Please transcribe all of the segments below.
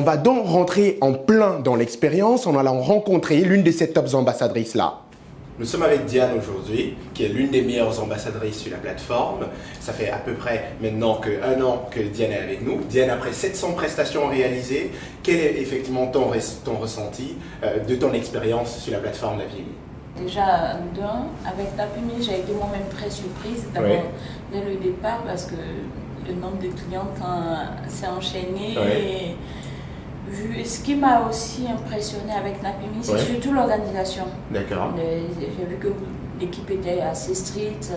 On va donc rentrer en plein dans l'expérience en allant rencontrer l'une de ces top ambassadrices-là. Nous sommes avec Diane aujourd'hui, qui est l'une des meilleures ambassadrices sur la plateforme. Ça fait à peu près maintenant un an que Diane est avec nous. Diane, après 700 prestations réalisées, quel est effectivement ton ressenti de ton expérience sur la plateforme Napimi? Déjà, avec Napimi, j'ai été moi-même très surprise d'abord dès le départ parce que le nombre de clientes s'est enchaîné. Oui. Et ce qui m'a aussi impressionné avec Napimi, c'est surtout l'organisation. D'accord. J'ai vu que l'équipe était assez stricte,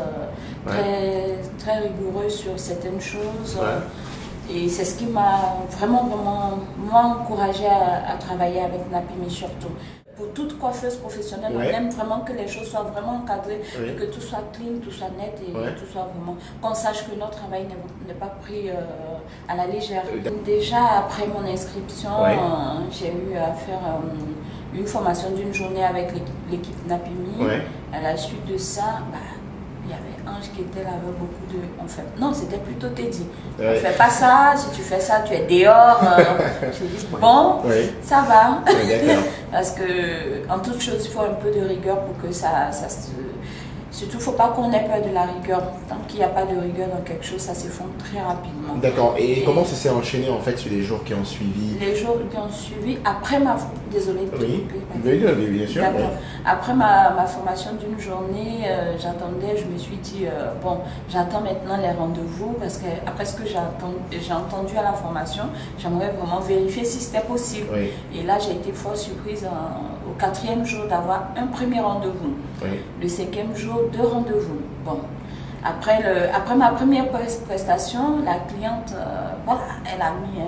très rigoureuse sur certaines choses. Et c'est ce qui m'a vraiment moi encouragée à travailler avec Napimi surtout. Pour toute coiffeuse professionnelle, on aime vraiment que les choses soient vraiment encadrées, que tout soit clean, tout soit net et tout soit vraiment... Qu'on sache que notre travail n'est pas pris à la légère. Déjà après mon inscription, j'ai eu à faire une formation d'une journée avec l'équipe Napimi. À la suite de ça, il y avait Ange qui était là avec beaucoup de... Non, c'était plutôt Teddy. On ne fait pas ça, si tu fais ça, tu es dehors. J'ai dit, bon, ça va. Parce que, en toute chose, il faut un peu de rigueur pour que ça se... Surtout, il ne faut pas qu'on ait peur de la rigueur. Tant qu'il n'y a pas de rigueur dans quelque chose, ça s'effondre très rapidement. D'accord. Et comment ça s'est enchaîné en fait sur les jours qui ont suivi? Les jours qui ont suivi, après ma... Désolée de te couper. Oui, bien sûr. Après ma formation d'une journée, j'attendais, je me suis dit, bon, j'attends maintenant les rendez-vous parce qu'après ce que j'ai entendu à la formation, j'aimerais vraiment vérifier si c'était possible. Et là, j'ai été fort surprise au 4e jour d'avoir un premier rendez-vous. Le 5e jour, 2 rendez-vous. Bon. Après ma première prestation, la cliente, elle a mis,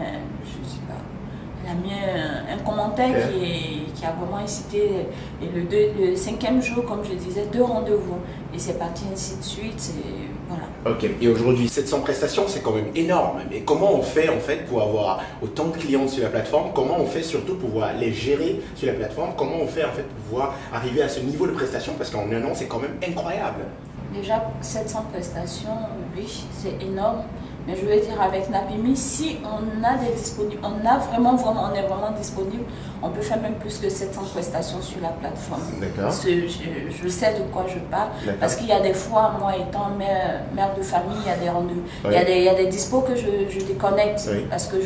un commentaire qui a vraiment incité. Et le 5e jour, comme je disais, 2 rendez-vous. Et c'est parti ainsi de suite. Et voilà. Ok. Et aujourd'hui, 700 prestations, c'est quand même énorme. Mais comment on fait en fait pour avoir autant de clients sur la plateforme? Comment on fait surtout pour pouvoir les gérer sur la plateforme? Comment on fait en fait pour pouvoir arriver à ce niveau de prestation? Parce qu'en un an, c'est quand même incroyable. Déjà, 700 prestations, oui, c'est énorme. Mais je veux dire, avec Napimi, si on a des disponibles, on est vraiment disponible, on peut faire même plus que 700 prestations sur la plateforme. D'accord. Je sais de quoi je parle. Parce qu'il y a des fois, moi étant mère de famille, il y a des rendez-vous. Il y a des dispos que je déconnecte. Parce que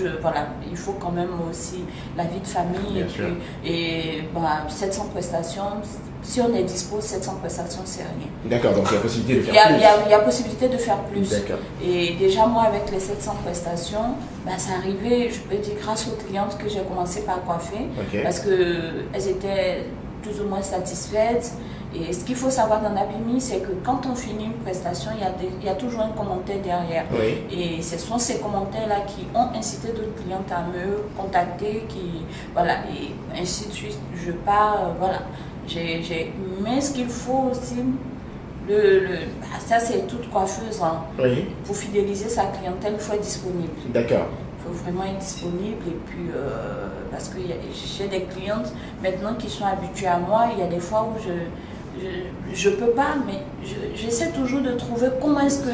il faut quand même aussi la vie de famille. Et 700 prestations. Si on est dispo, 700 prestations, c'est rien. D'accord, donc il y a possibilité de faire plus. Il y a possibilité de faire plus. D'accord. Et déjà, moi, avec les 700 prestations, c'est arrivé, je peux dire, grâce aux clientes que j'ai commencé par coiffer. Parce qu'elles étaient plus ou moins satisfaites. Et ce qu'il faut savoir dans Napimi, c'est que quand on finit une prestation, il y a toujours un commentaire derrière. Et ce sont ces commentaires-là qui ont incité d'autres clientes à me contacter, et ainsi de suite. Je pars, Mais ce qu'il faut aussi, ça c'est toute coiffeuse, pour fidéliser sa clientèle, il faut être disponible. D'accord. Il faut vraiment être disponible et puis parce que j'ai des clientes maintenant qui sont habituées à moi. Il y a des fois où je peux pas, mais j'essaie toujours de trouver comment est-ce que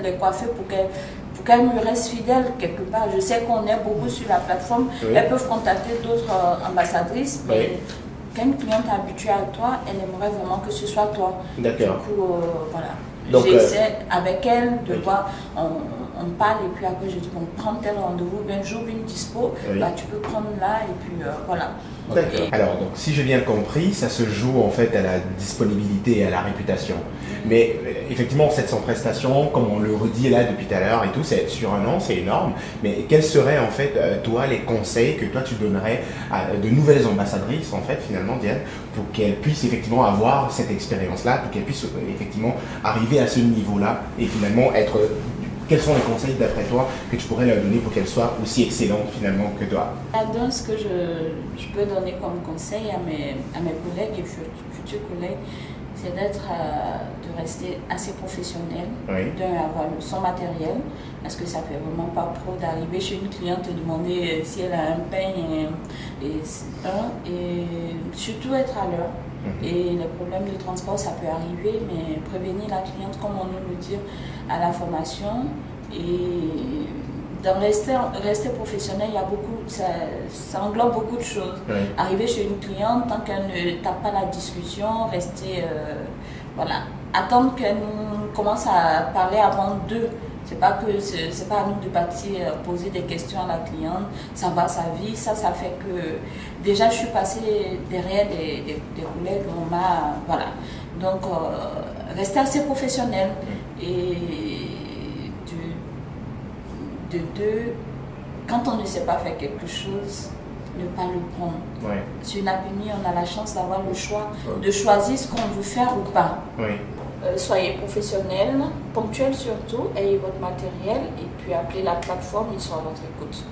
les coiffer pour qu'elles me restent fidèles quelque part. Je sais qu'on est beaucoup sur la plateforme, elles peuvent contacter d'autres ambassadrices, mais quand une cliente est habituée à toi, elle aimerait vraiment que ce soit toi. D'accord. Du coup, voilà. J'essaie avec elle de voir, on parle et puis après je dis, bon, prends tel rendez-vous, j'ouvre une dispo, tu peux prendre là et puis voilà. D'accord. Alors, donc, si j'ai bien compris, ça se joue en fait à la disponibilité et à la réputation. Mais effectivement, 700 prestations, comme on le redit là depuis tout à l'heure et tout, c'est sur un an, c'est énorme. Mais quels seraient en fait, toi, les conseils que toi tu donnerais à de nouvelles ambassadrices, en fait, finalement, Diane, pour qu'elles puissent effectivement avoir cette expérience-là, pour qu'elles puissent effectivement arriver à ce niveau-là et finalement être... Quels sont les conseils d'après toi que tu pourrais leur donner pour qu'elles soient aussi excellentes finalement que toi? Là-dedans, ce que je peux donner comme conseil à mes collègues et futurs collègues, c'est de rester assez professionnel, d'avoir son matériel, parce que ça fait vraiment pas pro d'arriver chez une cliente et demander si elle a un peigne et surtout être à l'heure. Et les problèmes de transport, ça peut arriver, mais prévenir la cliente, comme on nous le dit à la formation, et dans rester professionnel, il y a beaucoup, ça englobe beaucoup de choses. Oui. Arriver chez une cliente, tant qu'elle ne tape pas la discussion, rester, voilà, attendre qu'elle commence à parler avant d'eux. C'est pas à nous de partir poser des questions à la cliente, ça va sa vie, ça fait que déjà je suis passée derrière des collègues, voilà. Donc rester assez professionnel et de deux, quand on ne sait pas faire quelque chose, ne pas le prendre. Ouais. Sur Napuni, on a la chance d'avoir le choix de choisir ce qu'on veut faire ou pas. Oui. Soyez professionnel, ponctuel surtout, ayez votre matériel et puis appelez la plateforme, ils sont à votre écoute.